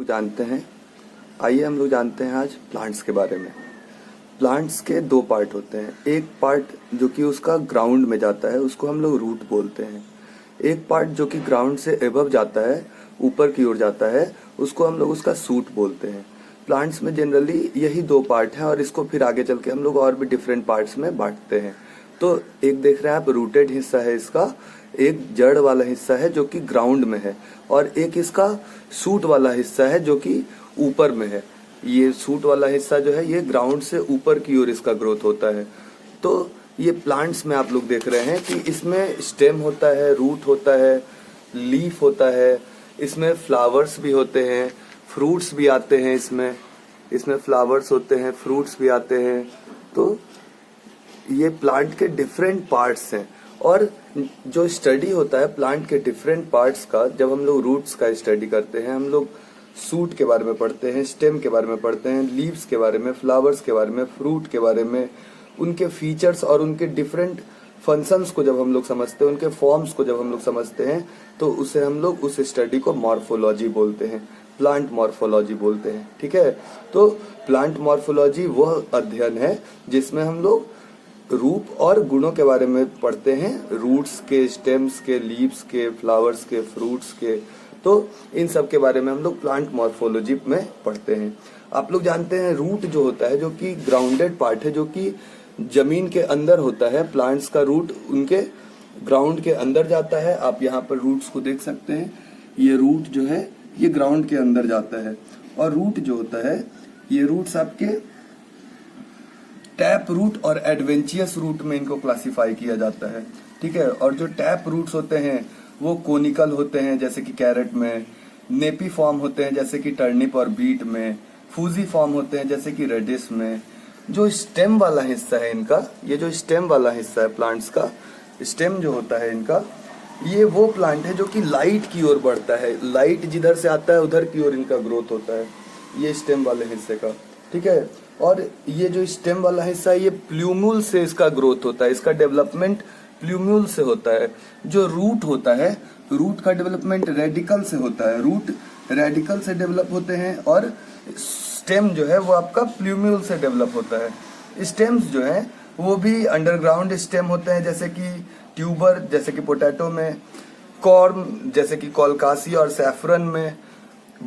जानते हैं। आइए हम लोग जानते हैं आज प्लांट्स के बारे में। प्लांट्स के दो पार्ट होते हैं। एक पार्ट जो कि उसका ग्राउंड में जाता है उसको हम लोग रूट बोलते हैं। एक पार्ट जो कि ग्राउंड से एबव जाता है, ऊपर की ओर जाता है, उसको हम लोग उसका सूट बोलते हैं। प्लांट्स में जनरली यही दो पार्ट हैं और इसको फिर आगे चल के हम लोग और भी डिफरेंट पार्ट्स में बांटते हैं। तो एक देख रहे हैं आप, रूटेड हिस्सा है इसका, एक जड़ वाला हिस्सा है जो कि ग्राउंड में है, और एक इसका सूट वाला हिस्सा है जो कि ऊपर में है। ये सूट वाला हिस्सा जो है ये ग्राउंड से ऊपर की ओर इसका ग्रोथ होता है। तो ये प्लांट्स में आप लोग देख रहे हैं कि इसमें स्टेम होता है, रूट होता है, लीफ होता है, इसमें फ्लावर्स भी होते हैं, फ्रूट्स भी आते हैं। इसमें फ्लावर्स होते हैं, फ्रूट्स भी आते हैं। तो ये प्लांट के डिफरेंट पार्ट्स हैं। और जो स्टडी होता है प्लांट के डिफरेंट पार्ट्स का, जब हम लोग रूट्स का स्टडी करते हैं, हम लोग सूट के बारे में पढ़ते हैं, स्टेम के बारे में पढ़ते हैं, लीव्स के बारे में, फ्लावर्स के बारे में, फ्रूट के बारे में, उनके फीचर्स और उनके डिफरेंट फंक्शंस को जब हम लोग समझते हैं, उनके फॉर्म्स को जब हम लोग समझते हैं, तो उसे हम लोग उस स्टडी को मॉर्फोलॉजी बोलते हैं, प्लांट मॉर्फोलॉजी बोलते हैं। ठीक है। तो प्लांट मॉर्फोलॉजी वह अध्ययन है जिसमें हम लोग रूप और गुणों के बारे में पढ़ते हैं, रूट्स के, स्टेम्स के, लीव्स के, फ्लावर्स के, फ्रूट्स के। तो इन सब के बारे में हम लोग प्लांट मॉर्फोलॉजी में पढ़ते हैं। आप लोग जानते हैं रूट जो होता है, जो कि ग्राउंडेड पार्ट है, जो कि जमीन के अंदर होता है। प्लांट्स का रूट उनके ग्राउंड के अंदर जाता है। आप यहाँ पर रूट्स को देख सकते हैं। ये रूट जो है ये ग्राउंड के अंदर जाता है। और रूट जो होता है, ये रूट्स आपके टैप रूट और एडवेंचियस रूट में इनको क्लासिफाई किया जाता है। ठीक है। और जो टैप रूट्स होते हैं वो कोनिकल होते हैं, जैसे कि कैरेट में, नेपी फॉर्म होते हैं जैसे कि टर्निप और बीट में, फूजी फॉर्म होते हैं जैसे कि रेडिश में। जो स्टेम वाला हिस्सा है इनका, ये जो स्टेम वाला हिस्सा है प्लांट्स का, स्टेम जो होता है इनका, ये वो प्लांट है जो कि लाइट की ओर बढ़ता है। लाइट जिधर से आता है उधर की ओर इनका ग्रोथ होता है, ये स्टेम वाले हिस्से का। ठीक है। और ये जो स्टेम वाला हिस्सा है ये प्ल्यूम्यूल से इसका ग्रोथ होता है, इसका डेवलपमेंट प्ल्यूम्यूल से होता है। जो रूट होता है, रूट का डेवलपमेंट रेडिकल से होता है, रूट रेडिकल से डेवलप होते हैं, और स्टेम जो है वो आपका प्ल्यूम्यूल से डेवलप होता है। स्टेम्स जो है वो भी अंडरग्राउंड स्टेम होते हैं, जैसे कि ट्यूबर जैसे कि पोटैटो में, कॉर्म जैसे कि कोलकासी और सैफरन में,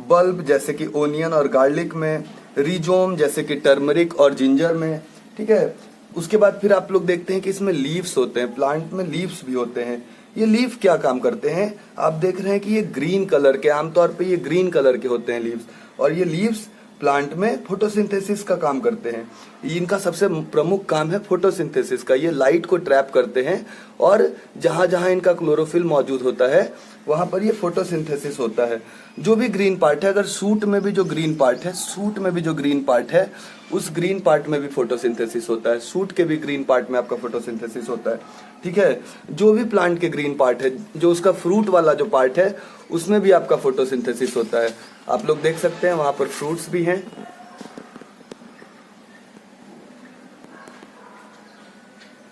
बल्ब जैसे कि ओनियन और गार्लिक में, रिजोम जैसे कि टर्मरिक और जिंजर में। ठीक है। उसके बाद फिर आप लोग देखते हैं कि इसमें लीव्स होते हैं, प्लांट में लीव्स भी होते हैं। ये लीफ क्या काम करते हैं? आप देख रहे हैं कि ये ग्रीन कलर के, आमतौर पे ये ग्रीन कलर के होते हैं लीव्स, और ये लीव्स प्लांट में फोटोसिंथेसिस का काम करते हैं। इनका सबसे प्रमुख काम है फोटोसिंथेसिस का। ये लाइट को ट्रैप करते हैं, और जहां जहां इनका क्लोरोफिल मौजूद होता है वहां पर ये फोटोसिंथेसिस होता है। जो भी ग्रीन पार्ट है, अगर सूट में भी जो ग्रीन पार्ट है, सूट में भी जो ग्रीन पार्ट है, उस ग्रीन पार्ट में भी फोटोसिंथेसिस होता है। सूट के भी ग्रीन पार्ट में आपका फोटोसिंथेसिस होता है। ठीक है। जो भी प्लांट के ग्रीन पार्ट है, जो उसका फ्रूट वाला जो पार्ट है, उसमें भी आपका फोटोसिंथेसिस होता है। आप लोग देख सकते हैं वहां पर फ्रूट्स भी हैं।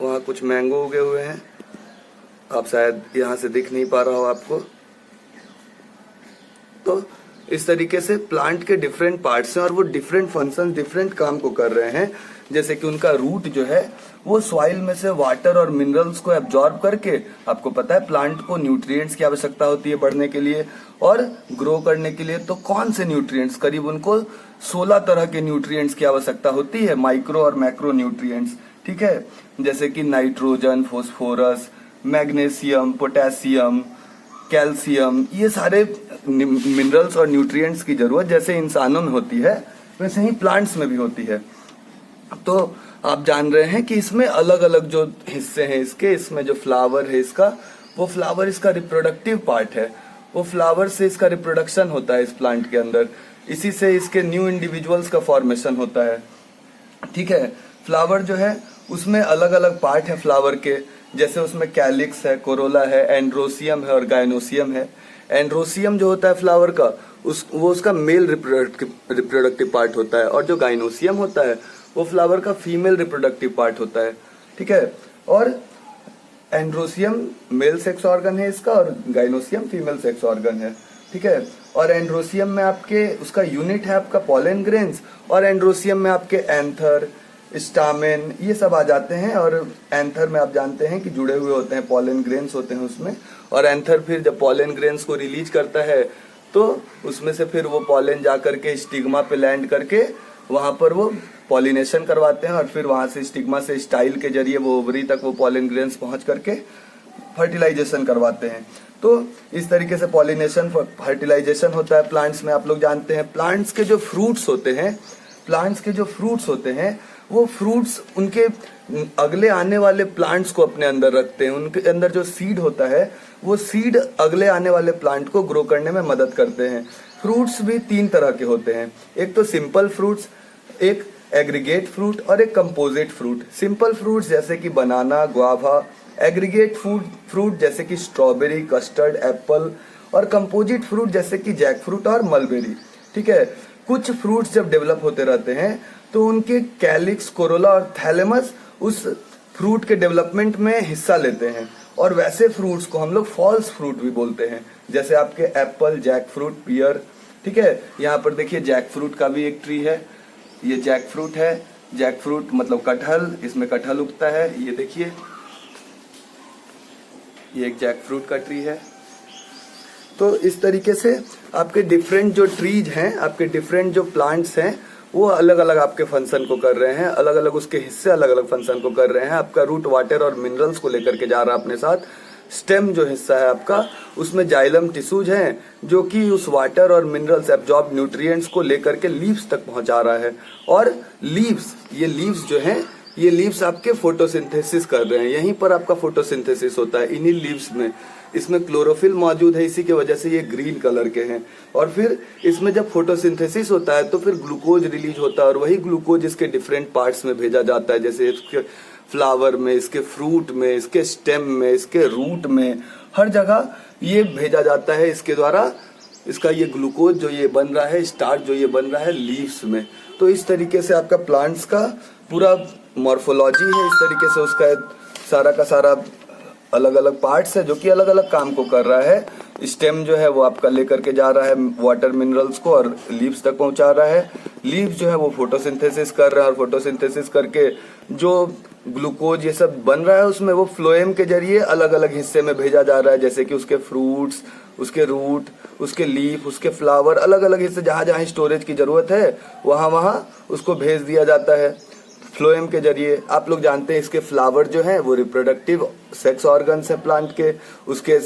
वहां कुछ मैंगो उगे हुए हैं, आप शायद यहां से दिख नहीं पा रहा हो आपको। तो इस तरीके से प्लांट के डिफरेंट पार्ट्स हैं और वो डिफरेंट फंक्शन, डिफरेंट काम को कर रहे हैं। जैसे कि उनका रूट जो है वो सॉइल में से वाटर और मिनरल्स को एब्जॉर्ब करके, आपको पता है प्लांट को न्यूट्रिएंट्स की आवश्यकता होती है बढ़ने के लिए और ग्रो करने के लिए। तो कौन से न्यूट्रिएंट्स? करीब उनको 16 तरह के न्यूट्रिएंट्स की आवश्यकता होती है, माइक्रो और मैक्रो न्यूट्रिएंट्स। ठीक है। जैसे कि nitrogen, phosphorus, magnesium, potassium, calcium, ये सारे मिनरल्स और न्यूट्रिएंट्स की जरूरत जैसे इंसानों में होती है वैसे ही प्लांट्स में भी होती है। तो आप जान रहे हैं कि इसमें अलग अलग जो हिस्से हैं इसके, इसमें जो फ्लावर है इसका, वो फ्लावर इसका रिप्रोडक्टिव पार्ट है। वो फ्लावर से इसका रिप्रोडक्शन होता है इस प्लांट के अंदर, इसी से इसके न्यू इंडिविजुअल्स का फॉर्मेशन होता है। ठीक है। फ्लावर जो है उसमें अलग अलग पार्ट है फ्लावर के, जैसे उसमें कैलिक्स है, कोरोला है, एंड्रोसियम है और गाइनोसियम है। एंड्रोसियम जो होता है फ्लावर का, वो उसका मेल रिप्रोडक्टिव पार्ट होता है, और जो गाइनोसियम होता है वो फ्लावर का फीमेल रिप्रोडक्टिव पार्ट होता है। ठीक है। और एंड्रोसियम मेल सेक्स ऑर्गन है इसका, और गाइनोसियम फीमेल सेक्स ऑर्गन है। ठीक है। और एंड्रोसियम में आपके उसका यूनिट है आपका पॉलन ग्रेन्स, और एंड्रोसियम में आपके एंथर, स्टामेन, ये सब आ जाते हैं। और एंथर में आप जानते हैं कि जुड़े हुए होते हैं, पॉलन ग्रेन्स होते हैं उसमें। और एंथर फिर जब पॉलन ग्रेन्स को रिलीज करता है तो उसमें से फिर वो पॉलन जा करके स्टिग्मा पे लैंड करके वहां पर वो पॉलिनेशन करवाते हैं, और फिर वहां से स्टिग्मा से स्टाइल के जरिए वो ओवरी तक वो पॉलन ग्रेन्स पहुंच करके फर्टिलाइजेशन करवाते हैं। तो इस तरीके से पॉलिनेशन फर्टिलाइजेशन होता है प्लांट्स में। आप लोग जानते हैं प्लांट्स के जो फ्रूट्स होते हैं वो फ्रूट्स उनके अगले आने वाले प्लांट्स को अपने अंदर रखते हैं। उनके अंदर जो सीड होता है वो सीड अगले आने वाले प्लांट को ग्रो करने में मदद करते हैं। फ्रूट्स भी 3 तरह के होते हैं, एक तो सिंपल फ्रूट्स, एक एग्रीगेट फ्रूट और एक कंपोजिट फ्रूट। सिंपल फ्रूट्स जैसे कि बनाना, गुआवा, एग्रीगेट फ्रूट जैसे कि स्ट्रॉबेरी, कस्टर्ड, एप्पल, और कंपोजिट फ्रूट जैसे कि जैक फ्रूट और मलबेरी। ठीक है। कुछ फ्रूट्स जब डेवलप होते रहते हैं तो उनके कैलिक्स, कोरोला और थैलेमस उस फ्रूट के डेवलपमेंट में हिस्सा लेते हैं, और वैसे फ्रूट्स को हम लोग फॉल्स फ्रूट भी बोलते हैं, जैसे आपके एप्पल, जैक फ्रूट, पियर। ठीक है। यहाँ पर देखिए जैक फ्रूट का भी एक ट्री है, ये जैक फ्रूट है। जैक फ्रूट मतलब कटहल, इसमें कटहल उगता है, ये देखिए ये एक जैक फ्रूट का ट्री है। तो इस तरीके से आपके डिफरेंट जो ट्रीज हैं, आपके डिफरेंट जो प्लांट्स हैं, वो अलग अलग आपके फंक्शन को कर रहे हैं, अलग अलग उसके हिस्से अलग अलग फंक्शन को कर रहे हैं। आपका रूट वाटर और मिनरल्स को लेकर के जा रहा है अपने साथ। स्टेम जो हिस्सा है आपका, उसमें जाइलम टिश्यूज हैं जो कि उस वाटर और मिनरल्स एब्जॉर्ब न्यूट्रिएंट्स को लेकर के लीव्स तक पहुंचा रहा है। और लीव्स, ये लीव्स जो हैं, ये लीव्स आपके फोटोसिंथेसिस कर रहे हैं। यहीं पर आपका फोटोसिंथेसिस होता है, इन्हीं लीव्स में। इसमें क्लोरोफिल मौजूद है, इसी की वजह से ये ग्रीन कलर के हैं। और फिर इसमें जब फोटोसिंथेसिस होता है तो फिर ग्लूकोज रिलीज होता है, और वही ग्लूकोज इसके डिफरेंट पार्ट्स में भेजा जाता है, जैसे इसके फ्लावर में, इसके फ्रूट में, इसके स्टेम में, इसके रूट में, हर जगह ये भेजा जाता है इसके द्वारा। इसका ये ग्लूकोज जो ये बन रहा है, स्टार्च जो ये बन रहा है लीव्स में। तो इस तरीके से आपका प्लांट्स का पूरा मॉर्फोलॉजी है, इस तरीके से उसका सारा का सारा अलग अलग पार्ट्स है जो कि अलग अलग काम को कर रहा है। स्टेम जो है वो आपका लेकर के जा रहा है वाटर मिनरल्स को और लीव्स तक पहुंचा रहा है। लीव्स जो है वो फोटोसिंथेसिस कर रहा है, और फोटोसिंथेसिस करके जो ग्लूकोज ये सब बन रहा है उसमें वो फ्लोएम के जरिए अलग अलग हिस्से में भेजा जा रहा है, जैसे कि उसके फ्रूट्स, उसके रूट, उसके लीफ, उसके फ्लावर, अलग अलग हिस्से जहां जहां स्टोरेज की जरूरत है वहां वहां उसको भेज दिया जाता है फ्लोएम के जरिए। आप लोग जानते हैं इसके फ्लावर जो है वो रिप्रोडक्टिव सेक्स ऑर्गन्स है प्लांट के। उसके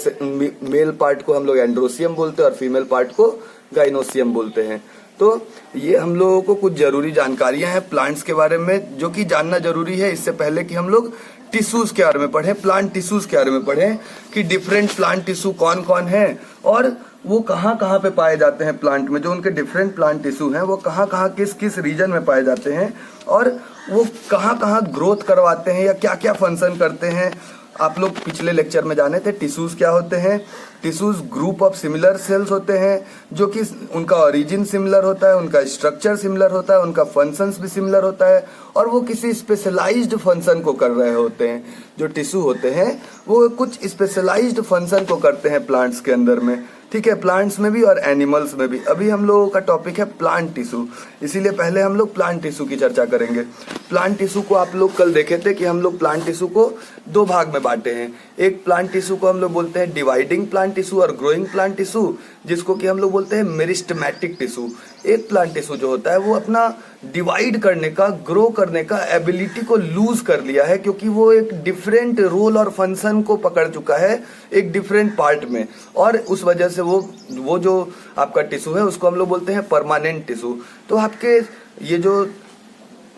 मेल पार्ट को हम लोग एंड्रोसियम बोलते हैं और फीमेल पार्ट को गाइनोसियम बोलते हैं। तो ये हम लोगों को कुछ जरूरी जानकारियां हैं प्लांट्स के बारे में जो कि जानना जरूरी है, इससे पहले कि हम लोग टिश्यूज के बारे में पढ़ें, प्लांट टिश्यूज के बारे में पढ़ें कि डिफरेंट प्लांट टिश्यू कौन कौन है और वो कहाँ कहाँ पे पाए जाते हैं प्लांट में। जो उनके डिफरेंट प्लांट टिश्यू हैं वो कहाँ कहाँ किस किस रीजन में पाए जाते हैं और वो कहाँ कहाँ ग्रोथ करवाते हैं या क्या क्या फंक्शन करते हैं। आप लोग पिछले लेक्चर में जाने थे टिश्यूज क्या होते हैं। Tissues group of similar sales होते हैं जो कि उनका ओरिजिन सिमिलर होता है, उनका स्ट्रक्चर सिमिलर होता है, उनका फंक्शंस भी सिमिलर होता है और वो किसी स्पेशलाइज्ड फंक्शन को कर रहे होते हैं। जो टिश्यू होते हैं वो कुछ स्पेशलाइज्ड फंक्शन को करते हैं प्लांट्स के अंदर में, ठीक है, प्लांट्स में भी और एनिमल्स में भी। अभी हम लोगों का टॉपिक है प्लांट टिश्यू, इसीलिए पहले हम लोग प्लांट टिश्यू की चर्चा करेंगे। प्लांट टिश्यू को आप लोग कल देखे थे कि हम लोग प्लांट टिश्यू को दो भाग में बांटे हैं। एक प्लांट टिश्यू को हम लोग बोलते हैं डिवाइडिंग प्लांट टिश्यू और ग्रोइंग प्लांट टिश्यू, जिसको कि हम लोग बोलते हैं मेरिस्टेमेटिक टिश्यू। एक प्लांट टिश्यू जो होता है वो अपना डिवाइड करने का, ग्रो करने का एबिलिटी को लूज कर लिया है, क्योंकि वो एक डिफरेंट रोल और फंक्शन को पकड़ चुका है एक डिफरेंट पार्ट में, और उस वजह से वो जो आपका टिश्यू है उसको हम लोग बोलते हैं परमानेंट टिश्यू। तो आपके ये जो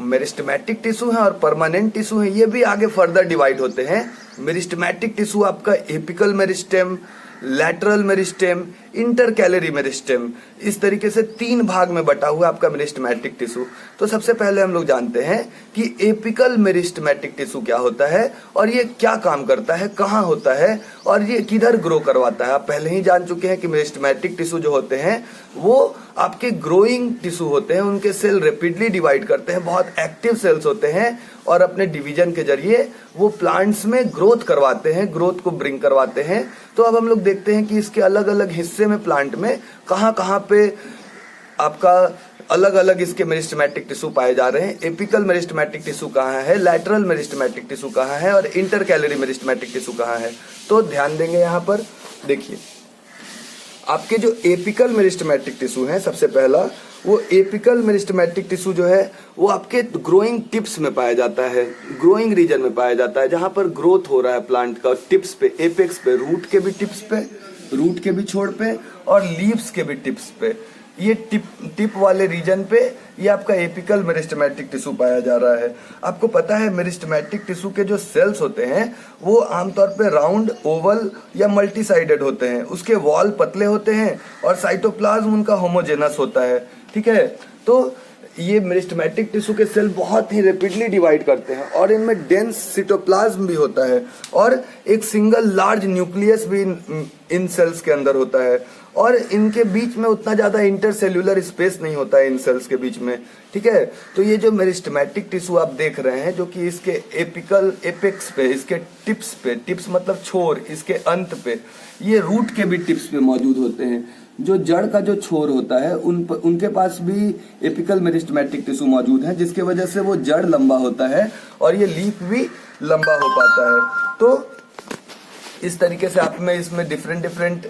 मेरिस्टेमेटिक टिश्यू है और परमानेंट टिश्यू है ये भी आगे फर्दर डिवाइड होते हैं। मेरिस्टेमेटिक टिश्यू आपका apical meristem, lateral meristem, intercalary meristem, इस तरीके से तीन भाग में बटा हुआ आपका मेरिस्टेमेटिक टिश्यू। तो सबसे पहले हम लोग जानते हैं कि एपिकल मेरिस्टेमेटिक टिश्यू क्या होता है और ये क्या काम करता है, कहाँ होता है और ये किधर ग्रो करवाता है। आप पहले ही जान चुके हैं कि मेरिस्टेमेटिक टिश्यू जो होते हैं वो आपके ग्रोइंग टिश्यू होते हैं, उनके सेल रेपिडली डिवाइड करते हैं, बहुत एक्टिव सेल्स होते हैं और अपने डिवीजन के जरिए वो प्लांट्स में ग्रोथ करवाते हैं, ग्रोथ को ब्रिंग करवाते हैं। तो अब हम लोग देखते हैं कि इसके अलग अलग हिस्से में प्लांट में कहाँ कहाँ पे आपका अलग अलग इसके मेरिस्टेमेटिक टिश्यू पाए जा रहे हैं। एपिकल मेरिस्टेमेटिक टिश्यू कहाँ है, लैटरल मेरिस्टेमेटिक टिश्यू कहाँ है और इंटरकैलरी मेरिस्टेमेटिक टिश्यू कहाँ है। तो ध्यान देंगे यहाँ पर, देखिए आपके जो एपिकल मेरिस्टेमेटिक टिश्यू है, सबसे पहला वो एपिकल मेरिस्टेमेटिक टिश्यू जो है वो आपके ग्रोइंग टिप्स में पाया जाता है, ग्रोइंग रीजन में पाया जाता है, जहां पर ग्रोथ हो रहा है प्लांट का, टिप्स पे, एपेक्स पे, रूट के भी टिप्स पे, रूट के भी छोड़ पे और लीव्स के भी टिप्स पे, ये टिप वाले रीजन पे ये आपका एपिकल मेरिस्टेमेटिक टिश्यू पाया जा रहा है। आपको पता है मेरिस्टेमेटिक टिश्यू के जो सेल्स होते हैं वो आमतौर पे राउंड, ओवल या मल्टी साइडेड होते हैं, उसके वॉल पतले होते हैं और साइटोप्लाज्म उनका होमोजेनस होता है, ठीक है। तो ये मेरिस्टेमेटिक टिश्यू के सेल बहुत ही रैपिडली डिवाइड करते हैं और इनमें डेंस साइटोप्लाज्म भी होता है और एक सिंगल लार्ज न्यूक्लियस भी इन सेल्स के अंदर होता है और इनके बीच में उतना ज्यादा इंटरसेल्यूलर स्पेस नहीं होता है इन सेल्स के बीच में, ठीक है। तो ये जो मेरिस्टेमेटिक टिश्यू आप देख रहे हैं जो कि इसके एपिकल एपेक्स पे, इसके टिप्स पे, टिप्स मतलब छोर, इसके अंत पे, ये रूट के भी टिप्स पे मौजूद होते हैं। जो जड़ का जो छोर होता है उनके पास भी एपिकल मेरिस्टेमेटिक टिश्यू मौजूद है, जिसके वजह से वो जड़ लंबा होता है और ये लीफ भी लंबा हो पाता है। तो इस तरीके से आप में इसमें डिफरेंट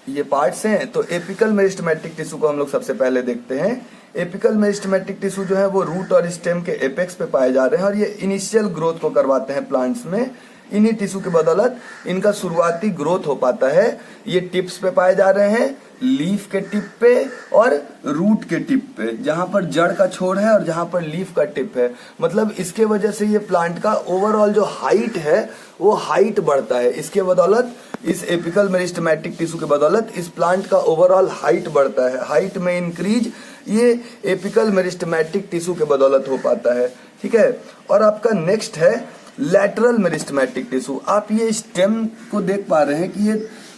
ये पार्ट्स हैं। तो एपिकल मेरिस्टेमेटिक टिश्यू को हम लोग सबसे पहले देखते हैं। एपिकल मेरिस्टेमेटिक टिश्यू जो है वो रूट और स्टेम के एपेक्स पे पाए जा रहे हैं और ये इनिशियल ग्रोथ को करवाते हैं प्लांट्स में। इन्हीं टिश्यू के बदौलत इनका शुरुआती ग्रोथ हो पाता है। ये टिप्स पे पाए जा रहे हैं, लीफ के टिप पे और रूट के टिप पे, जहां पर जड़ का छोर है और जहां पर लीफ का टिप है। मतलब इसके वजह से ये प्लांट का ओवरऑल जो हाइट है वो हाइट बढ़ता है। इसके बदौलत, इस एपिकल मेरिस्टेमेटिक टिश्यू के बदौलत इस प्लांट का ओवरऑल हाइट बढ़ता है। हाइट में इंक्रीज ये एपिकल मेरिस्टेमेटिक टिश्यू के बदौलत हो पाता है, ठीक है। और आपका नेक्स्ट है लैटरल मेरिस्टेमेटिक टिश्यू। आप ये स्टेम को देख पा रहे हैं कि ये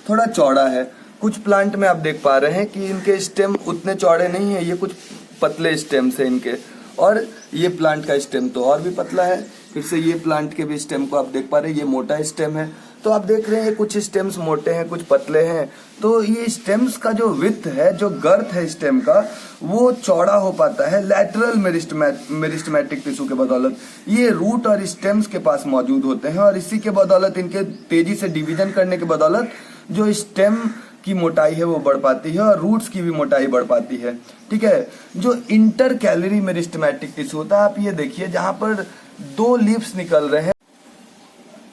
थोड़ा चौड़ा है। कुछ प्लांट में आप देख पा रहे हैं कि इनके स्टेम उतने चौड़े नहीं है, ये कुछ पतले स्टेम्स है इनके, और ये प्लांट का स्टेम तो और भी पतला है। फिर से ये प्लांट के भी स्टेम को आप देख पा रहे हैं, ये मोटा स्टेम है। तो आप देख रहे हैं कुछ स्टेम्स मोटे हैं, कुछ पतले हैं। तो ये स्टेम्स का जो विड्थ है, जो गर्थ है स्टेम का, वो चौड़ा हो पाता है लैटरल मेरिस्टेमेटिक टिश्यू के बदौलत। ये रूट और स्टेम्स के पास मौजूद होते हैं और इसी के बदौलत, इनके तेजी से डिवीजन करने के बदौलत जो स्टेम की मोटाई है वो बढ़ पाती है और रूट्स की भी मोटाई बढ़ पाती है, ठीक है। जो इंटर कैलरी मेरिस्टेमेटिक टिश्यू होता है, आप ये देखिए जहां पर दो लीव्स निकल रहे हैं।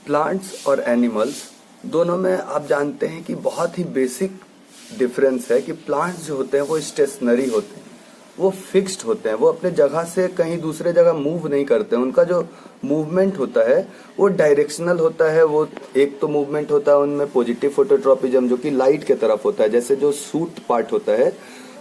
प्लांट्स और एनिमल्स दोनों में आप जानते हैं कि बहुत ही बेसिक डिफरेंस है कि प्लांट्स जो होते हैं वो स्टेशनरी होते हैं, वो फिक्स्ड होते हैं, वो अपने जगह से कहीं दूसरे जगह मूव नहीं करते हैं। उनका जो मूवमेंट होता है वो डायरेक्शनल होता है। वो एक तो मूवमेंट होता है उनमें पॉजिटिव फोटोट्रोपिज्म, जो कि लाइट के तरफ होता है। जैसे जो सूट पार्ट होता है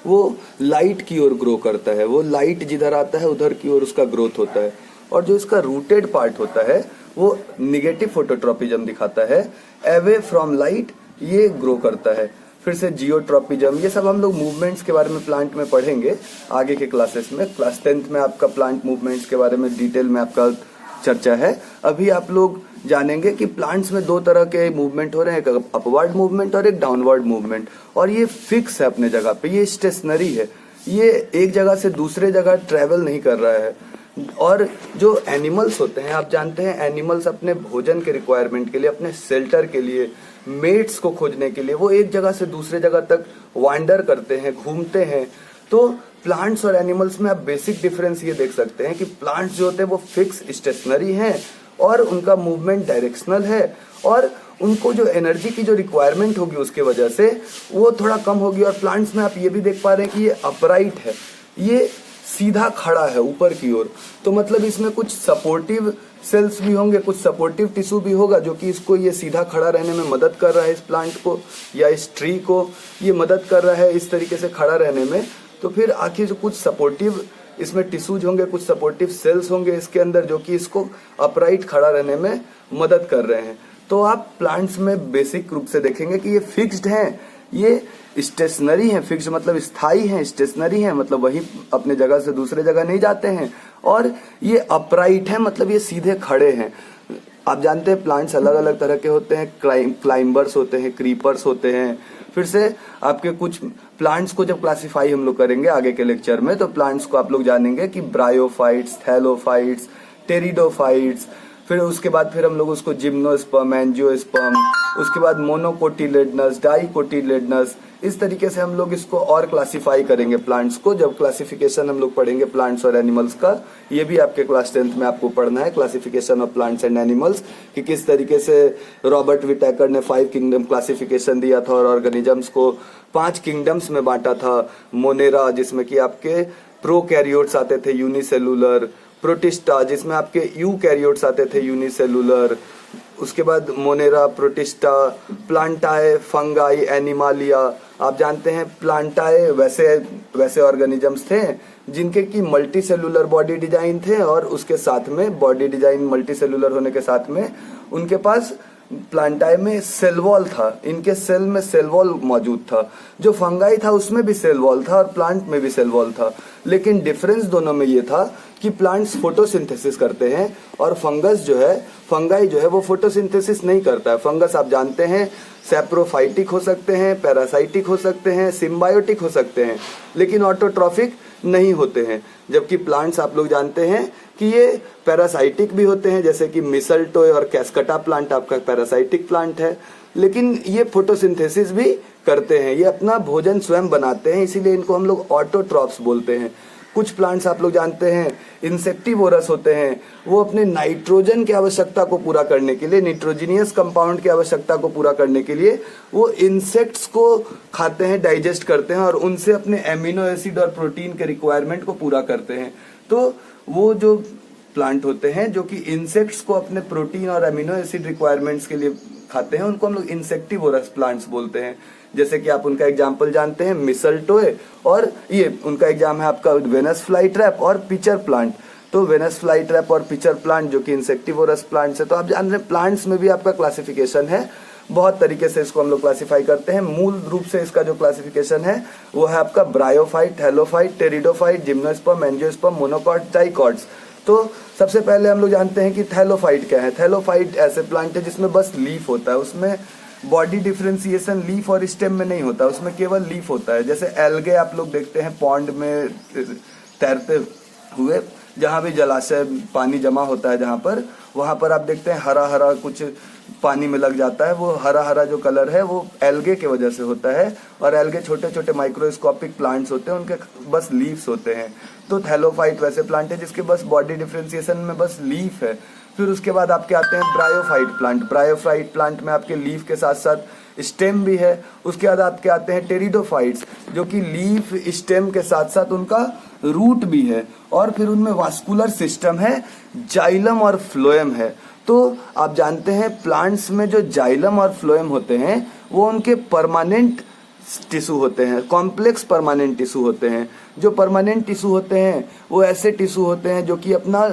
वो लाइट की ओर ग्रो करता है, वो लाइट जिधर आता है उधर की ओर उसका ग्रोथ होता है। और जो इसका रूटेड पार्ट होता है वो निगेटिव फोटोट्रोपिज्म दिखाता है, अवे फ्रॉम लाइट ये ग्रो करता है। फिर से जियोट्रोपिज्म, ये सब हम लोग मूवमेंट्स के बारे में प्लांट में पढ़ेंगे आगे के क्लासेस में। क्लास 10th में आपका प्लांट मूवमेंट्स के बारे में डिटेल में आपका चर्चा है। अभी आप लोग जानेंगे कि प्लांट्स में दो तरह के मूवमेंट हो रहे हैं, एक अपवर्ड मूवमेंट और एक डाउनवर्ड मूवमेंट। और ये फिक्स है अपने जगह पे, ये स्टेशनरी है, ये एक जगह से दूसरे जगह ट्रेवल नहीं कर रहा है। और जो एनिमल्स होते हैं, आप जानते हैं एनिमल्स अपने भोजन के रिक्वायरमेंट के लिए, अपने शेल्टर के लिए, मेट्स को खोजने के लिए वो एक जगह से दूसरे जगह तक वांडर करते हैं, घूमते हैं। तो प्लांट्स और एनिमल्स में आप बेसिक डिफरेंस ये देख सकते हैं कि प्लांट्स जो होते हैं वो फिक्स स्टेशनरी हैं और उनका मूवमेंट डायरेक्शनल है और उनको जो एनर्जी की जो रिक्वायरमेंट होगी उसके वजह से वो थोड़ा कम होगी। और प्लांट्स में आप ये भी देख पा रहे हैं कि ये अपराइट है, ये सीधा खड़ा है ऊपर की ओर। तो मतलब इसमें कुछ सपोर्टिव सेल्स भी होंगे, कुछ सपोर्टिव टिश्यू भी होगा जो कि इसको ये सीधा खड़ा रहने में मदद कर रहा है, इस प्लांट को या इस ट्री को ये मदद कर रहा है इस तरीके से खड़ा रहने में। तो फिर आखिर जो कुछ सपोर्टिव इसमें टिश्यूज होंगे, कुछ सपोर्टिव सेल्स होंगे इसके अंदर जो कि इसको अपराइट खड़ा रहने में मदद कर रहे हैं। तो आप प्लांट्स में बेसिक रूप से देखेंगे कि ये फिक्स्ड हैं, ये स्टेशनरी हैं, फिक्स मतलब स्थायी हैं, स्टेशनरी हैं मतलब वही अपने जगह से दूसरे जगह नहीं जाते हैं, और ये अपराइट है मतलब ये सीधे खड़े हैं। आप जानते हैं प्लांट्स अलग अलग तरह के होते हैं, क्लाइंबर्स होते हैं, क्रीपर्स होते हैं। फिर से आपके कुछ प्लांट्स को जब क्लासिफाई हम लोग करेंगे आगे के लेक्चर में, तो प्लांट्स को आप लोग जानेंगे कि ब्रायोफाइट्स, थैलोफाइट्स, टेरिडोफाइट्स, फिर उसके बाद फिर हम लोग उसको जिम्नोस्पर्म, एंजियोस्पर्म, उसके बाद मोनोकोटिलेडनस, डाइकोटिलेडनस, इस तरीके से हम लोग इसको और क्लासिफाई करेंगे प्लांट्स को। जब क्लासिफिकेशन हम लोग पढ़ेंगे प्लांट्स और एनिमल्स का, ये भी आपके क्लास 10th में आपको पढ़ना है, classification of plants and animals, कि किस तरीके से रॉबर्ट विटेकर ने 5 किंगडम क्लासिफिकेशन दिया था और ऑर्गेनिजम्स को 5 किंगडम्स में बांटा था। मोनेरा जिसमें कि आपके प्रोकैरियोट्स आते थे यूनिसेलुलर, प्रोटिस्टा जिसमें आपके यूकैरियोट्स आते थे यूनिसेलुलर, उसके बाद मोनेरा, प्रोटिस्टा, प्लांटाए, फंगाई, एनिमालिया। आप जानते हैं प्लांटाए वैसे ऑर्गेनिजम्स थे जिनके की मल्टी सेलुलर बॉडी डिजाइन थे, और उसके साथ में बॉडी डिजाइन मल्टी सेलुलर होने के साथ में उनके पास प्लांटाई में सेल वॉल था, इनके सेल में सेल वॉल मौजूद था। जो फंगाई था उसमें भी सेल वॉल था और प्लांट में भी सेल वॉल था, लेकिन डिफरेंस दोनों में ये था कि प्लांट्स फोटोसिंथेसिस करते हैं और फंगाई जो है वो फोटोसिंथेसिस नहीं करता है। फंगस आप जानते हैं सैप्रोफाइटिक हो सकते हैं, पैरासाइटिक हो सकते हैं, सिम्बायोटिक हो सकते हैं, लेकिन ऑटोट्रॉफिक नहीं होते हैं। जबकि प्लांट्स आप लोग जानते हैं कि ये पैरासाइटिक भी होते हैं, जैसे कि मिसलटोय और कैस्कटा प्लांट आपका पैरासाइटिक प्लांट है, लेकिन ये फोटोसिंथेसिस भी करते हैं, ये अपना भोजन स्वयं बनाते हैं, इसीलिए इनको हम लोग ऑटोट्रॉफ्स बोलते हैं। कुछ प्लांट्स आप लोग जानते हैं इंसेक्टिवोरस होते हैं, वो अपने नाइट्रोजन की आवश्यकता को पूरा करने के लिए, नाइट्रोजिनियस कंपाउंड की आवश्यकता को पूरा करने के लिए वो इंसेक्ट्स को खाते हैं, डाइजेस्ट करते हैं और उनसे अपने एमिनो एसिड और प्रोटीन के रिक्वायरमेंट को पूरा करते हैं। तो वो जो प्लांट होते हैं जो कि इंसेक्ट्स को अपने प्रोटीन और एमिनो एसिड रिक्वायरमेंट्स के लिए खाते हैं, उनको हम लोग इंसेक्टिवोरस प्लांट्स बोलते हैं। जैसे कि आप उनका एग्जाम्पल जानते हैं मिसलटोय, और ये उनका एग्जाम है आपका वेनस फ्लाई ट्रैप और पिचर प्लांट। तो वेनस फ्लाई ट्रैप और पिचर प्लांट जो कि इंसेक्टिवोरस प्लांट्स है। तो आप जान रहे हैं प्लांट्स में भी आपका क्लासिफिकेशन है, बहुत तरीके से इसको हम लोग क्लासिफाई करते हैं। मूल रूप से इसका जो क्लासिफिकेशन है वो है आपका bryophyte, thallophyte, pteridophyte, gymnosperm, angiosperm, monocot, dicots. तो सबसे पहले हम लोग जानते हैं कि थैलोफाइट क्या है। थैलोफाइट ऐसे प्लांट है जिसमें बस लीफ होता है, उसमें बॉडी डिफरेंशिएशन लीफ और स्टेम में नहीं होता, उसमें केवल लीफ होता है। जैसे एल्गे आप लोग देखते हैं पॉन्ड में तैरते हुए, जहाँ भी जलाशय पानी जमा होता है जहाँ पर, वहाँ पर आप देखते हैं हरा हरा कुछ पानी में लग जाता है, वो हरा हरा जो कलर है वो एल्गे की वजह से होता है। और एल्गे छोटे छोटे माइक्रोस्कोपिक प्लांट्स होते हैं, उनके बस लीव्स होते हैं। तो थैलोफाइट वैसे प्लांट है जिसके बस बॉडी डिफरेंशिएशन में बस लीफ है। फिर उसके बाद आपके आते हैं ब्रायोफाइट प्लांट। ब्रायोफाइट प्लांट में आपके लीफ के साथ साथ स्टेम भी है। उसके बाद आपके आते हैं टेरिडोफाइट्स जो कि लीफ स्टेम के साथ साथ उनका रूट भी है, और फिर उनमें वास्कुलर सिस्टम है, जाइलम और फ्लोएम है। तो आप जानते हैं प्लांट्स में जो जाइलम और फ्लोएम होते हैं वो उनके परमानेंट टिश्यू होते हैं, कॉम्प्लेक्स परमानेंट टिश्यू होते हैं। जो परमानेंट टिश्यू होते हैं वो ऐसे टिश्यू होते हैं जो कि अपना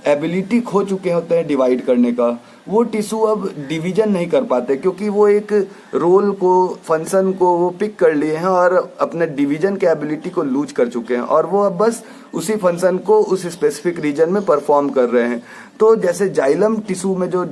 एबिलिटी खो चुके होते हैं डिवाइड करने का। वो टिश्यू अब डिवीजन नहीं कर पाते क्योंकि वो एक रोल को, फंक्शन को वो पिक कर लिए हैं और अपने डिवीजन के एबिलिटी को लूज कर चुके हैं, और वो अब बस उसी फंक्शन को उस स्पेसिफिक रीजन में परफॉर्म कर रहे हैं। तो जैसे जाइलम टिश्यू में जो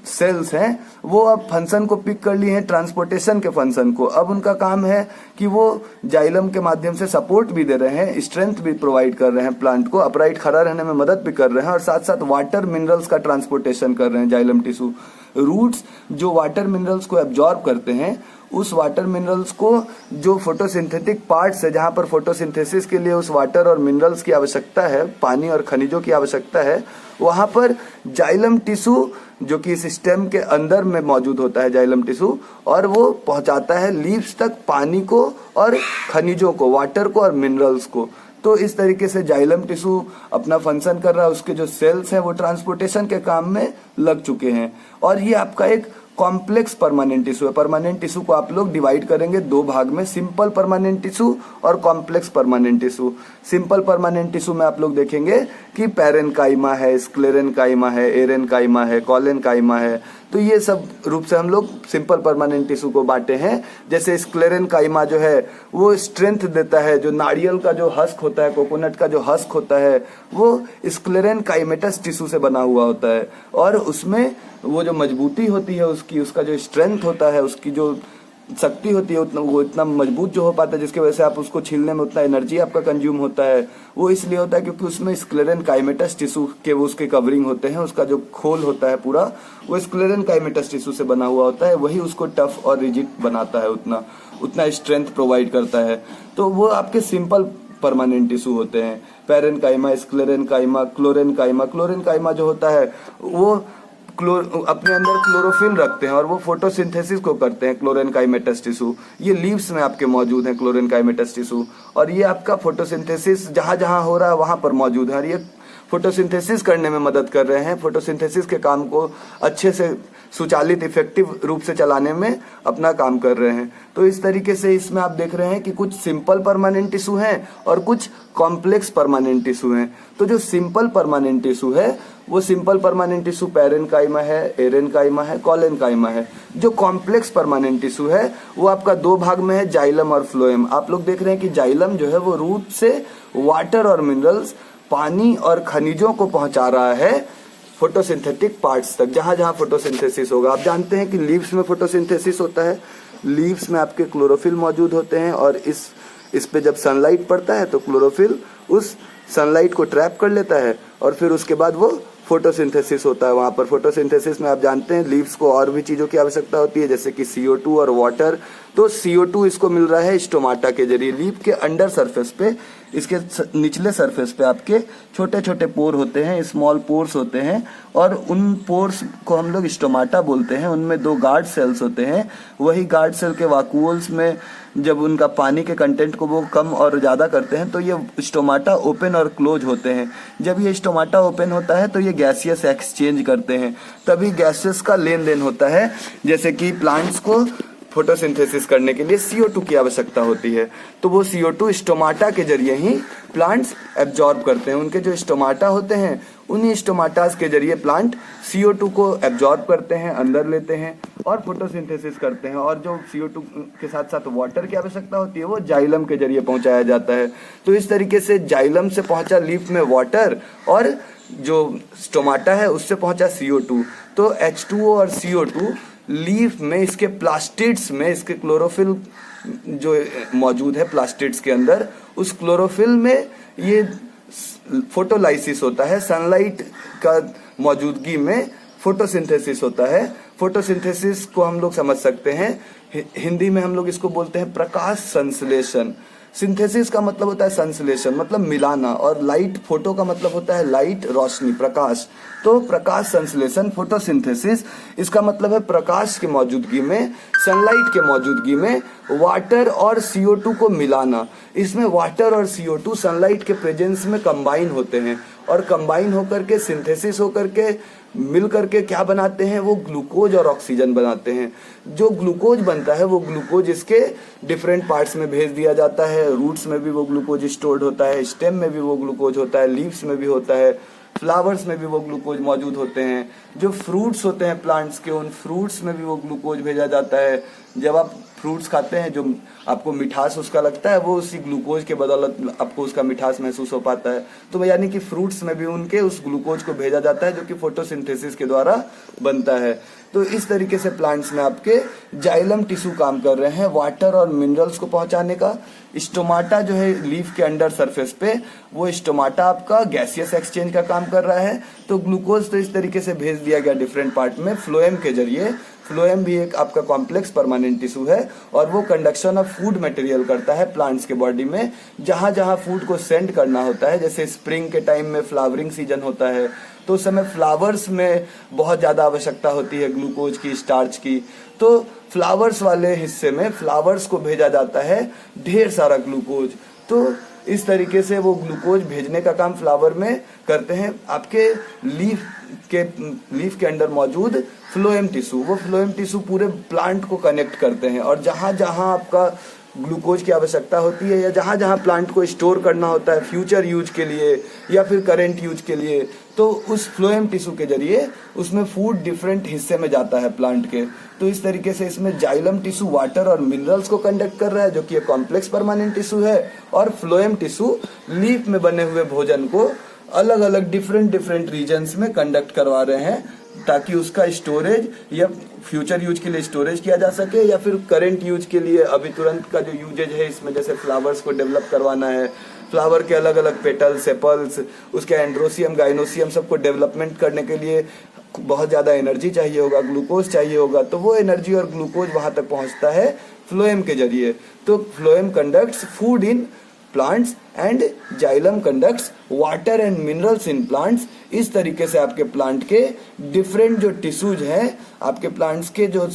सेल्स हैं वो अब फंक्शन को पिक कर लिए हैं, ट्रांसपोर्टेशन के फंक्शन को। अब उनका काम है कि वो जाइलम के माध्यम से सपोर्ट भी दे रहे हैं, स्ट्रेंथ भी प्रोवाइड कर रहे हैं, प्लांट को अपराइट खड़ा रहने में मदद भी कर रहे हैं, और साथ साथ वाटर मिनरल्स का ट्रांसपोर्टेशन कर रहे हैं जाइलम टिश्यू। रूट्स जो वाटर मिनरल्स को एब्जॉर्ब करते हैं, उस वाटर मिनरल्स को जो फोटोसिंथेटिक पार्ट्स है जहां पर फोटोसिंथेसिस के लिए उस वाटर और मिनरल्स की आवश्यकता है, पानी और खनिजों की आवश्यकता है, वहां पर जाइलम टिश्यू जो कि इस स्टेम के अंदर में मौजूद होता है जाइलम टिश्यू, और वो पहुंचाता है लीव्स तक पानी को और खनिजों को, वाटर को और मिनरल्स को। तो इस तरीके से जाइलम टिश्यू अपना फंक्शन कर रहा है, उसके जो सेल्स हैं वो ट्रांसपोर्टेशन के काम में लग चुके हैं। और ये आपका एक कॉम्प्लेक्स परमानेंट टिश्यू है। परमानेंट टिश्यू को आप लोग डिवाइड करेंगे दो भाग में, सिंपल परमानेंट टिश्यू और complex permanent tissue. Simple permanent tissue में आप लोग देखेंगे कि पैरेनकाइमा है, स्क्लेरेनकाइमा है, एरेनकाइमा है, कॉलेनकाइमा है, तो ये सब रूप से हम लोग सिंपल परमानेंट टिश्यू को बांटे हैं। जैसे स्क्लेरेनकाइमा जो है वो स्ट्रेंथ देता है, जो नारियल का जो हस्क होता है, कोकोनट का जो हस्क होता है, वो स्क्लेरेनकाइमेटस टिश्यू से बना हुआ होता है, और उसमें वो जो मजबूती होती है उसकी, उसका जो स्ट्रेंथ होता है, उसकी जो शक्ति होती है, उतना वो इतना मजबूत जो हो पाता है, जिसकी वजह से आप उसको छीलने में उतना एनर्जी आपका कंज्यूम होता है, वो इसलिए होता है क्योंकि उसमें स्क्लेरेनकाइमेटस टिश्यू के वो उसके कवरिंग होते हैं, उसका जो खोल होता है पूरा वो स्क्लेरेनकाइमेटस टिश्यू से बना हुआ होता है, वही उसको टफ और रिजिड बनाता है, उतना स्ट्रेंथ प्रोवाइड करता है। तो वो आपके सिंपल परमानेंट टिश्यू होते हैं, पैरेनकाइमा, स्क्लेरेनकाइमा, क्लोरेनकाइमा। क्लोरेनकाइमा जो होता है वो अपने अंदर क्लोरोफिल रखते हैं और वो फोटोसिंथेसिस को करते हैं। क्लोरेनकाइमेटस टिश्यू ये लीव्स में आपके मौजूद हैं, क्लोरेनकाइमेटस टिश्यू, और ये आपका फोटोसिंथेसिस जहाँ जहाँ हो रहा है वहाँ पर मौजूद है, और ये फोटोसिंथेसिस करने में मदद कर रहे हैं, फोटोसिंथेसिस के काम को अच्छे से सुचालित इफेक्टिव रूप से चलाने में अपना काम कर रहे हैं। तो इस तरीके से इसमें आप देख रहे हैं कि कुछ सिंपल परमानेंट टिश्यू हैं और कुछ कॉम्प्लेक्स परमानेंट टिश्यू हैं। तो जो सिंपल परमानेंट टिश्यू है वो सिंपल परमानेंट टिश्यू पैरेनकाइमा है, एरेनकाइमा है, कॉलेनकाइमा है। जो कॉम्प्लेक्स परमानेंट टिश्यू है वो आपका दो भाग में है, जाइलम और फ्लोएम। आप लोग देख रहे हैं कि जाइलम जो है वो रूट से वाटर और मिनरल्स, पानी और खनिजों को पहुंचा रहा है फोटोसिंथेटिक पार्ट्स तक, जहां जहां फोटोसिंथेसिस होगा। आप जानते हैं कि लीव्स में फोटोसिंथेसिस होता है, लीव्स में आपके क्लोरोफिल मौजूद होते हैं, और इस पे जब सनलाइट पड़ता है तो क्लोरोफिल उस सनलाइट को ट्रैप कर लेता है, और फिर उसके बाद वो फोटोसिंथेसिस होता है। वहां पर फोटोसिंथेसिस में आप जानते हैं लीव्स को और भी चीज़ों की आवश्यकता होती है, जैसे कि CO2 और वाटर। तो CO2 इसको मिल रहा है स्टोमाटा के जरिए। लीफ के अंडर सरफेस पे, इसके निचले सरफेस पे आपके छोटे छोटे पोर होते हैं, स्मॉल पोर्स होते हैं, और उन पोर्स को हम लोग स्टोमाटा बोलते हैं। उनमें दो गार्ड सेल्स होते हैं। वही गार्ड सेल के वैक्यूल्स में जब उनका पानी के कंटेंट को वो कम और ज़्यादा करते हैं तो ये स्टोमाटा ओपन और क्लोज होते हैं। जब ये स्टोमाटा ओपन होता है तो ये गैसियस एक्सचेंज करते हैं, तभी गैसेस का लेन देन होता है। जैसे कि प्लांट्स को फोटोसिंथेसिस करने के लिए CO2 की आवश्यकता होती है, तो वो CO2 स्टोमाटा के जरिए ही प्लांट्स एब्जॉर्ब करते हैं। उनके जो स्टोमाटा होते हैं उन्हीं स्टोमाटास के जरिए प्लांट CO2 को एब्जॉर्ब करते हैं, अंदर लेते हैं और फोटोसिंथेसिस करते हैं। और जो CO2 के साथ साथ वाटर की आवश्यकता होती है वो जाइलम के जरिए पहुंचाया जाता है। तो इस तरीके से जाइलम से पहुंचा लीफ में वाटर, और जो स्टोमाटा है उससे पहुंचा CO2। तो H2O और CO2 लीफ में, इसके प्लास्टिड्स में, इसके क्लोरोफिल जो मौजूद है प्लास्टिड्स के अंदर, उस क्लोरोफिल में ये फोटोलाइसिस होता है। सनलाइट का मौजूदगी में फोटोसिंथेसिस होता है। फोटोसिंथेसिस को हम लोग समझ सकते हैं, हिंदी में हम लोग इसको बोलते हैं प्रकाश संश्लेषण। सिंथेसिस का मतलब होता है संश्लेषण, मतलब मिलाना, और लाइट, फोटो का मतलब होता है लाइट, रोशनी, प्रकाश। तो प्रकाश संश्लेषण, फोटोसिंथेसिस, इसका मतलब है प्रकाश की मौजूदगी में, सनलाइट के मौजूदगी में वाटर और CO2 को मिलाना। इसमें वाटर और CO2 सनलाइट के प्रेजेंस में कंबाइन होते हैं, और कंबाइन होकर के सिंथेसिस होकर के मिल करके क्या बनाते हैं, वो ग्लूकोज और ऑक्सीजन बनाते हैं। जो ग्लूकोज बनता है वो ग्लूकोज इसके डिफरेंट पार्ट्स में भेज दिया जाता है। रूट्स में भी वो ग्लूकोज स्टोर्ड होता है, स्टेम में भी वो ग्लूकोज होता है, लीव्स में भी होता है, फ्लावर्स में भी वो ग्लूकोज मौजूद होते हैं। जो फ्रूट्स होते हैं प्लांट्स के, उन फ्रूट्स में भी वो ग्लूकोज भेजा जाता है। जब आप फ्रूट्स खाते हैं, जो आपको मिठास उसका लगता है, वो उसी ग्लूकोज के बदौलत आपको उसका मिठास महसूस हो पाता है। तो यानी कि फ्रूट्स में भी उनके उस ग्लूकोज को भेजा जाता है, जो कि फोटोसिंथेसिस के द्वारा बनता है। तो इस तरीके से प्लांट्स में आपके जाइलम टिश्यू काम कर रहे हैं वाटर और मिनरल्स को पहुंचाने का। स्टोमाटा जो है लीफ के अंडर सरफेस पे, वो स्टोमाटा आपका गैसियस एक्सचेंज का काम कर रहा है। तो ग्लूकोज तो इस तरीके से भेज दिया गया डिफरेंट पार्ट में फ्लोएम के जरिए। फ्लोएम भी एक आपका कॉम्प्लेक्स परमानेंट टिश्यू है, और वो कंडक्शन ऑफ फूड मटेरियल करता है प्लांट्स के बॉडी में। जहां जहां फूड को सेंड करना होता है, जैसे स्प्रिंग के टाइम में फ्लावरिंग सीजन होता है, तो उस समय फ्लावर्स में बहुत ज़्यादा आवश्यकता होती है ग्लूकोज की, स्टार्च की। तो फ्लावर्स वाले हिस्से में फ्लावर्स को भेजा जाता है ढेर सारा ग्लूकोज। तो इस तरीके से वो ग्लूकोज भेजने का काम फ्लावर में करते हैं आपके लीफ के अंदर मौजूद फ्लोएम टिश्यू। वो फ्लोएम टिश्यू पूरे प्लांट को कनेक्ट करते हैं, और जहाँ जहाँ आपका ग्लूकोज की आवश्यकता होती है, या जहाँ जहाँ प्लांट को स्टोर करना होता है फ्यूचर यूज के लिए या फिर करेंट यूज के लिए, तो उस फ्लोएम टिश्यू के जरिए उसमें फूड डिफरेंट हिस्से में जाता है प्लांट के। तो इस तरीके से इसमें जाइलम टिश्यू वाटर और मिनरल्स को कंडक्ट कर रहा है, जो कि एक कॉम्प्लेक्स परमानेंट टिश्यू है, और फ्लोएम टिश्यू लीफ में बने हुए भोजन को अलग अलग डिफरेंट रीजन्स में कंडक्ट करवा रहे हैं, ताकि उसका स्टोरेज या फ्यूचर यूज के लिए स्टोरेज किया जा सके, या फिर करेंट यूज के लिए अभी तुरंत का जो यूजेज है इसमें, जैसे फ्लावर्स को डेवलप करवाना है, फ्लावर के अलग अलग पेटल्स, सेपल्स, उसके एंड्रोसियम, गाइनोसियम सबको डेवलपमेंट करने के लिए बहुत ज़्यादा एनर्जी चाहिए होगा, ग्लूकोज चाहिए होगा, तो वो एनर्जी और ग्लूकोज वहाँ तक पहुँचता है फ्लोएम के जरिए। तो phloem conducts food in plants and xylem conducts water and minerals in plants. इस तरीके से आपके प्लांट के डिफरेंट जो टिश्यूज हैं, आपके प्लांट्स के जो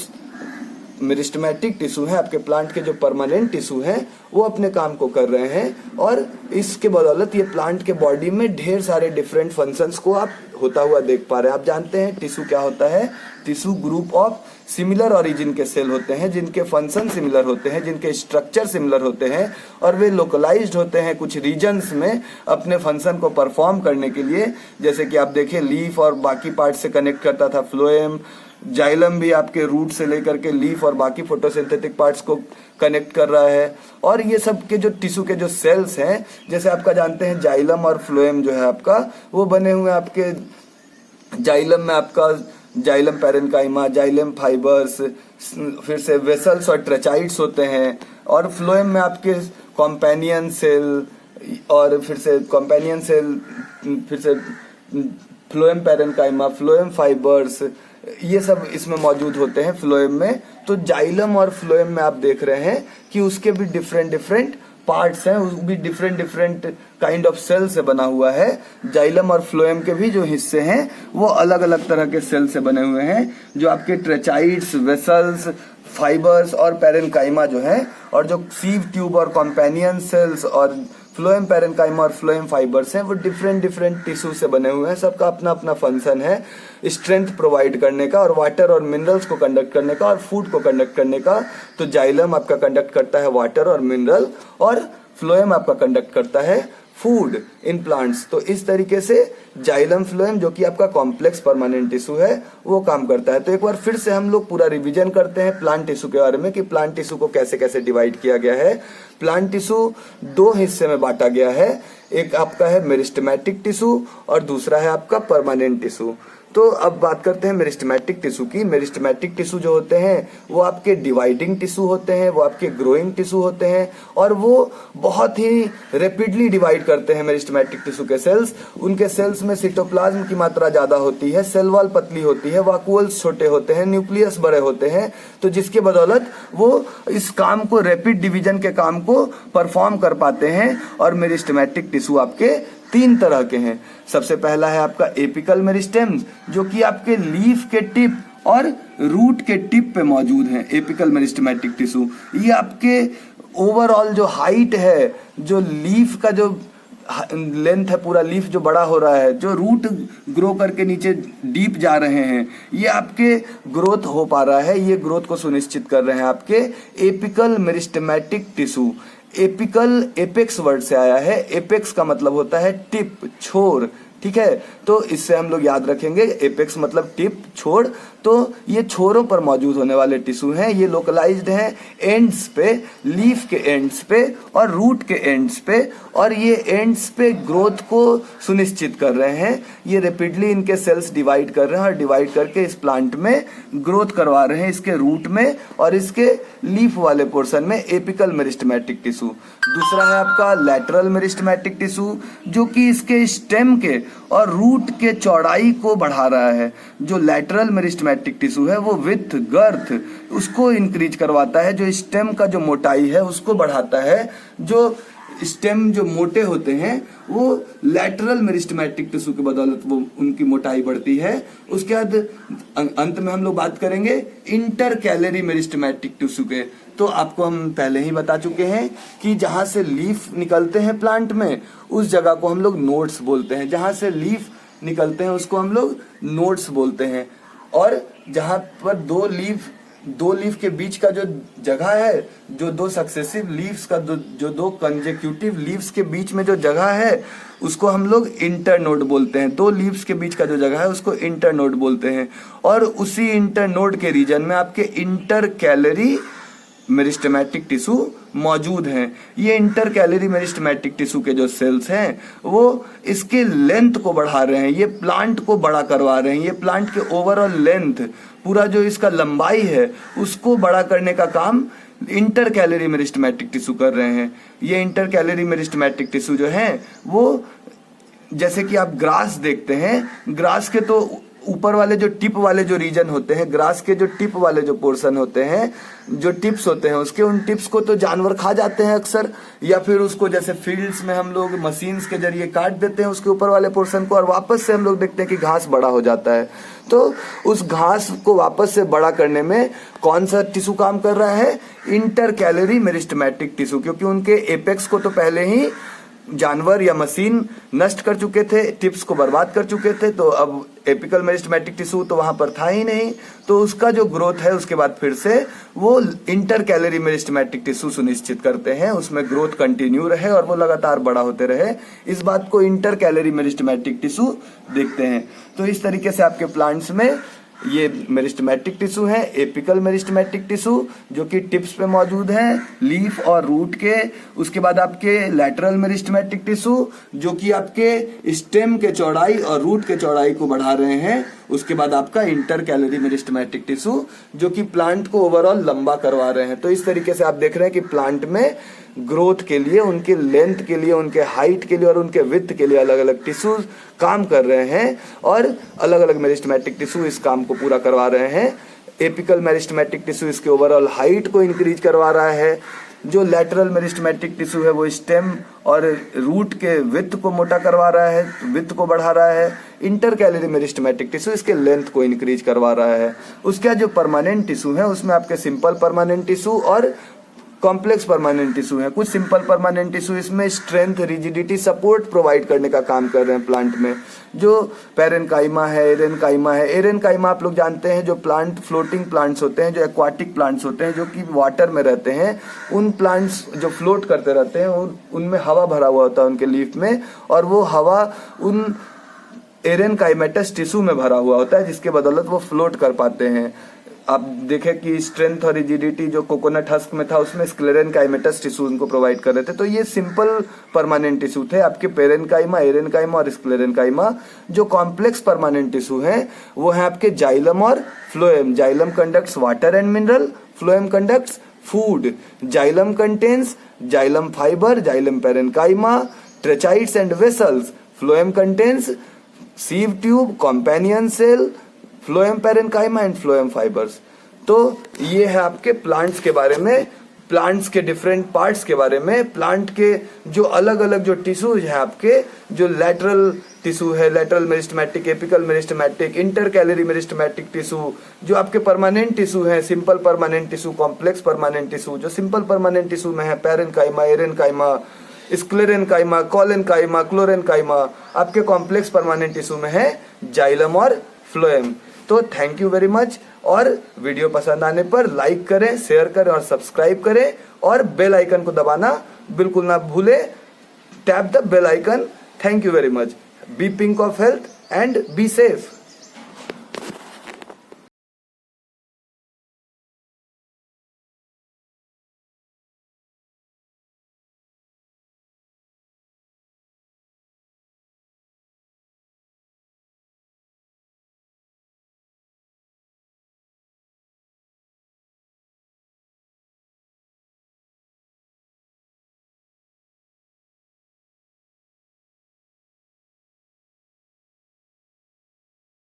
मेरिस्टेमेटिक टिश्यू हैं, आपके प्लांट के जो परमानेंट टिश्यू हैं, वो अपने काम को कर रहे हैं, और इसके बदौलत ये प्लांट के बॉडी में ढेर सारे डिफरेंट फंक्शंस को आप होता हुआ देख पा रहे हैं। आप जानते हैं टिश्यू क्या होता है? Tissue group of similar origin के सेल होते हैं, जिनके फंक्शन सिमिलर होते हैं, जिनके स्ट्रक्चर सिमिलर होते हैं, और वे लोकलाइज्ड होते हैं कुछ रीजन्स में अपने फंक्शन को परफॉर्म करने के लिए। जैसे कि आप देखिए, लीफ और बाकी पार्ट से कनेक्ट करता था फ्लोएम, जाइलम भी आपके रूट से लेकर के लीफ और बाकी फोटोसिंथेटिक पार्ट्स को कनेक्ट कर रहा है। और ये सब के जो टिश्यू के जो सेल्स हैं, जैसे आपका जानते हैं जाइलम और फ्लोएम जो है आपका, वो बने हुए आपके जाइलम में आपका जाइलम पैरेन्काइमा, जाइलम फाइबर्स, फिर से वेसल्स और ट्रेचाइड्स होते हैं, और फ्लोएम में आपके कॉम्पेनियन सेल, और फिर से कॉम्पेनियन सेल, फिर से फ्लोएम पैरेन्काइमा, फ्लोएम फाइबर्स, ये सब इसमें मौजूद होते हैं फ्लोएम में। तो जाइलम और फ्लोएम में आप देख रहे हैं कि उसके भी डिफरेंट पार्ट्स हैं, वो भी डिफरेंट काइंड ऑफ सेल से बना हुआ है। जाइलम और फ्लोएम के भी जो हिस्से हैं वो अलग अलग तरह के सेल से बने हुए हैं, जो आपके ट्रेचाइड्स, वेसल्स, फाइबर्स और पैरेन्काइमा जो है, और जो सीव ट्यूब और कॉम्पेनियन सेल्स और फ्लोएम पैरेन्काइमा और फ्लोएम फाइबर्स हैं, वो डिफरेंट टिश्यू से बने हुए हैं। सबका अपना अपना फंक्शन है, स्ट्रेंथ प्रोवाइड करने का, और वाटर और मिनरल्स को कंडक्ट करने का, और फूड को कंडक्ट करने का। तो जाइलम आपका कंडक्ट करता है वाटर और मिनरल, और फ्लोएम आपका कंडक्ट करता है फूड इन प्लांट्स। तो इस तरीके से जाइलम फ्लोएम, जो कि आपका कॉम्प्लेक्स परमानेंट टिश्यू है, वो काम करता है। तो एक बार फिर से हम लोग पूरा रिवीजन करते हैं प्लांट टिश्यू के बारे में, कि प्लांट टिश्यू को कैसे कैसे डिवाइड किया गया है। प्लांट टिश्यू दो हिस्से में बांटा गया है, एक आपका है मेरिस्टेमेटिक टिश्यू और दूसरा है आपका परमानेंट टिश्यू। तो अब बात करते हैं मेरिस्टेमेटिक टिश्यू की। मेरिस्टेमेटिक टिश्यू जो होते हैं वो आपके डिवाइडिंग टिश्यू होते हैं, वो आपके ग्रोइंग टिश्यू होते हैं, और वो बहुत ही रैपिडली डिवाइड करते हैं मेरिस्टेमेटिक टिश्यू के सेल्स। उनके सेल्स में साइटोप्लाज्म की मात्रा ज्यादा होती है, सेल वॉल पतली होती है, वैक्यूल्स छोटे होते हैं, न्यूक्लियस बड़े होते हैं, तो जिसके बदौलत वो इस काम को, रैपिड डिवीजन के काम को परफॉर्म कर पाते हैं। और मेरिस्टेमेटिक टिश्यू आपके तीन तरह के हैं। सबसे पहला है आपका एपिकल मेरिस्टेम्स, जो कि आपके लीफ के टिप और रूट के टिप पे मौजूद हैं। एपिकल मेरिस्टेमेटिक टिश्यू ये आपके ओवरऑल जो हाइट है, जो लीफ का जो लेंथ है, पूरा लीफ जो बड़ा हो रहा है, जो रूट ग्रो करके नीचे डीप जा रहे हैं, ये आपके ग्रोथ हो पा रहा है, ये ग्रोथ को सुनिश्चित कर रहे हैं आपके apical meristematic tissue. Apical apex word से आया है, एपेक्स का मतलब होता है टिप, छोर, ठीक है। तो इससे हम लोग याद रखेंगे, एपेक्स मतलब टिप, छोर। तो ये छोरों पर मौजूद होने वाले टिश्यू हैं, ये लोकलाइज्ड हैं एंड्स पे, लीफ के एंड्स पे और रूट के एंड्स पे, और ये एंड्स पे ग्रोथ को सुनिश्चित कर रहे हैं। ये रैपिडली इनके सेल्स डिवाइड कर रहे हैं, और डिवाइड करके इस प्लांट में ग्रोथ करवा रहे हैं, इसके रूट में और इसके लीफ वाले पोर्शन में। Apical meristematic tissue. दूसरा है आपका लैटरल मेरिस्टेमेटिक टिश्यू, जो कि इसके स्टेम के और रूट के चौड़ाई को बढ़ा रहा है। जो लैटरल मेरिस्टेमेटिक टिश्यू है वो विथ गर्थ उसको इंक्रीज करवाता है, जो स्टेम का जो मोटाई है उसको बढ़ाता है। जो स्टेम जो मोटे होते हैं वो लैटरल मेरिस्टेमेटिक टिश्यू की बदौलत वो उनकी मोटाई बढ़ती है। उसके बाद अंत में हम लोग बात करेंगे इंटर कैलरी मेरिस्टेमेटिक टिश्यू के। तो आपको हम पहले ही बता चुके हैं कि जहां से लीफ निकलते हैं प्लांट में, उस जगह को हम लोग नोड्स बोलते हैं। जहां से लीफ निकलते हैं उसको हम लोग नोड्स बोलते हैं, और जहां पर दो लीफ दो लीफ के बीच का जो जगह है, जो दो सक्सेसिव लीव्स का जो दो कंजेक्यूटिव लीव्स के बीच में जो जगह है, उसको हम लोग इंटरनोड बोलते हैं। दो लीव्स के बीच का जो जगह है उसको इंटरनोड बोलते हैं। और उसी इंटरनोड के रीजन में आपके इंटर कैलरी मेरिस्टेमेटिक टिश्यू मौजूद हैं। ये इंटर कैलरी मेरिस्टेमेटिक टिश्यू के जो सेल्स हैं वो इसके लेंथ को बढ़ा रहे हैं, ये प्लांट को बड़ा करवा रहे हैं। ये प्लांट के ओवरऑल लेंथ, पूरा जो इसका लंबाई है उसको बड़ा करने का काम इंटर कैलरी मेरिस्टेमेटिक टिश्यू कर रहे हैं। ये इंटर कैलरी मेरिस्टेमेटिक टिश्यू जो है वो, जैसे कि आप ग्रास देखते हैं, ग्रास के तो ऊपर वाले जो टिप वाले जो रीजन होते हैं, ग्रास के जो टिप वाले जो पोर्शन होते हैं, जो टिप्स होते हैं उसके, उन टिप्स को तो जानवर खा जाते हैं अक्सर, या फिर उसको जैसे फील्ड्स में हम लोग मशीन्स के जरिए काट देते हैं उसके ऊपर वाले पोर्शन को, और वापस से हम लोग देखते हैं कि घास बड़ा हो जाता है। तो उस घास को वापस से बड़ा करने में कौन सा टिश्यू काम कर रहा है? इंटर कैलरी मेरिस्टेमेटिक टिश्यू, क्योंकि उनके एपेक्स को तो पहले ही जानवर या मशीन नष्ट कर चुके थे, टिप्स को बर्बाद कर चुके थे, तो अब एपिकल मेरिस्टेमेटिक टिश्यू तो वहां पर था ही नहीं, तो उसका जो ग्रोथ है उसके बाद फिर से वो इंटर कैलरी मेरिस्टेमेटिक टिश्यू सुनिश्चित करते हैं, उसमें ग्रोथ कंटिन्यू रहे और वो लगातार बड़ा होते रहे। इस बात को इंटर कैलरी मेरिस्टेमेटिक टिश्यू देखते हैं। तो इस तरीके से आपके प्लांट्स में ये मेरिस्टेमेटिक टिश्यू है, एपिकल मेरिस्टेमेटिक टिश्यू जो कि टिप्स पे मौजूद है, लीफ और रूट के। उसके बाद आपके लैटरल मेरिस्टेमेटिक टिश्यू जो कि आपके स्टेम के चौड़ाई और रूट के चौड़ाई को बढ़ा रहे हैं। उसके बाद आपका इंटर कैलरी मेरिस्टेमेटिक टिश्यू जो कि प्लांट को ओवरऑल लंबा करवा रहे हैं। तो इस तरीके से आप देख रहे हैं कि प्लांट में ग्रोथ के लिए, उनके लेंथ के लिए, उनके हाइट के लिए और उनके विड्थ के लिए अलग अलग टिश्यूज काम कर रहे हैं, और अलग अलग मेरिस्टेमेटिक टिश्यू इस काम को पूरा करवा रहे हैं। एपिकल मेरिस्टेमेटिक टिश्यू इसके ओवरऑल हाइट को इंक्रीज करवा रहा है। जो लैटरल मेरिस्टेमेटिक टिश्यू है वो स्टेम और रूट के विड्थ को मोटा करवा रहा है, विड्थ को बढ़ा रहा है। इंटर कैलरी मेरिस्टेमेटिक टिश्यू इसके लेंथ को इंक्रीज करवा रहा है। उसका जो परमानेंट टिश्यू है उसमें आपके सिंपल परमानेंट टिश्यू और कॉम्प्लेक्स परमानेंट टिश्यू है। कुछ सिंपल परमानेंट टिश्यू इसमें स्ट्रेंथ, रिजिडिटी, सपोर्ट प्रोवाइड करने का काम कर रहे हैं प्लांट में। जो पेरेनकाइमा है, एरेनकाइमा है। एरेनकाइमा आप लोग जानते हैं जो प्लांट फ्लोटिंग प्लांट्स होते हैं, जो एक्वाटिक प्लांट्स होते हैं, जो कि वाटर में रहते हैं, उन प्लांट्स जो फ्लोट करते रहते हैं उनमें हवा भरा हुआ होता है उनके लीफ में, और वो हवा उन एरेनकाइमेटस टिश्यू में भरा हुआ होता है, जिसके बदौलत वो फ्लोट कर पाते हैं। आप देखें कि स्ट्रेंथ और रिजिडिटी जो कोकोनट हस्क में था उसमें स्क्लेरेनकाइमेटस टिश्यू उनको प्रोवाइड कर रहे थे। तो ये सिंपल परमानेंट टिश्यू थे आपके पेरेनकाइमा, एरेनकाइमा और स्क्लेरेनकाइमा। जो कॉम्प्लेक्स परमानेंट टिश्यू हैं वो है आपके जाइलम और phloem. Xylem conducts water and mineral, phloem conducts food. Xylem contains xylem fibre, xylem parenchyma, tracheids and vessels. Phloem contains sieve tube, companion cell, phloem parenchyma and phloem fibres. तो ये है आपके plants के बारे में, plants के different parts के बारे में। प्लांट के जो अलग अलग जो टिश्यूज हैं आपके, जो लैटरल टिश्यू है, lateral meristematic, apical meristematic, inter calorie meristematic tissue, जो आपके परमानेंट टिश्यू है, simple permanent tissue, complex permanent tissue. जो सिंपल परमानेंट टिश्यू में है parenchyma, aerenchyma, sclerenchyma, collenchyma, chlorenchyma. आपके कॉम्प्लेक्स परमानेंट टिश्यू में है जाइलम और फ्लोएम। तो थैंक यू वेरी मच, और वीडियो पसंद आने पर लाइक करें, शेयर करें और सब्सक्राइब करें, और बेल आइकन को दबाना बिल्कुल ना भूलें। Tap the bell icon. Thank you very much. Be pink of health and be safe.